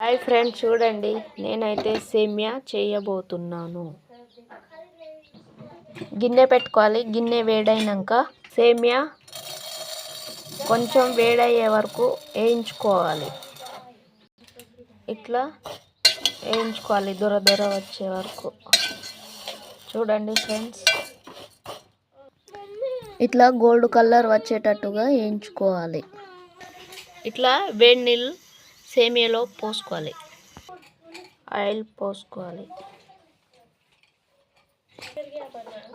Hi friends, చూడండి నేనైతే సేమియా చేయబోతున్నాను. గిన్నె పెట్టుకోవాలి. గిన్నె వేడైనాక సేమియా కొంచెం వేడయ్యే వరకు వేయించుకోవాలి. ఇట్లా వేయించుకోవాలి దొర దొర వచ్చే వరకు. చూడండి ఫ్రెండ్స్, ఇట్లా గోల్డ్ కలర్ వచ్చేటట్టుగా వేయించుకోవాలి. ఇట్లా వేడి నీళ్ళు సేమియాలో పోసుకోవాలి. ఆయిల్ పోసుకోవాలి.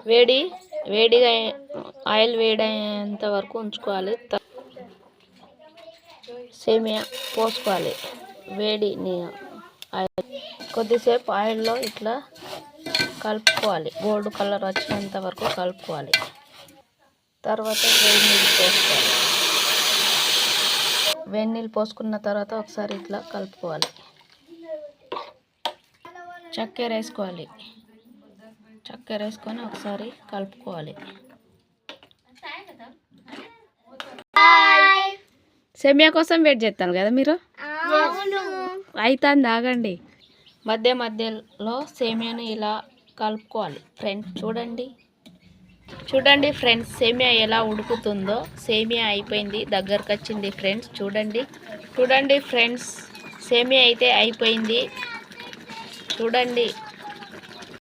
వేడిగా ఆయిల్ వేడయ్యేంత వరకు ఉంచుకోవాలి. సేమియా పోసుకోవాలి. వేడి ఆయిల్ కొద్దిసేపు ఆయిల్లో ఇట్లా కలుపుకోవాలి. గోల్డ్ కలర్ వచ్చేంత వరకు కలుపుకోవాలి. తర్వాత వేడి నీళ్ళు పోసుకోవాలి. వేడి నీళ్ళు పోసుకున్న తర్వాత ఒకసారి ఇట్లా కలుపుకోవాలి. చక్కెర వేసుకోవాలి. చక్కెర వేసుకొని ఒకసారి కలుపుకోవాలి. సేమియా కోసం వెయిట్ చేస్తాను కదా మీరు. అవుతుంది, ఆగండి. మధ్యలో సేమియాని ఇలా కలుపుకోవాలి. ఫ్రెండ్స్ చూడండి ఫ్రెండ్స్, సేమియా ఎలా ఉడుకుతుందో. సేమియా అయిపోయింది, దగ్గరకు వచ్చింది ఫ్రెండ్స్. చూడండి ఫ్రెండ్స్, సేమియా అయితే అయిపోయింది. చూడండి.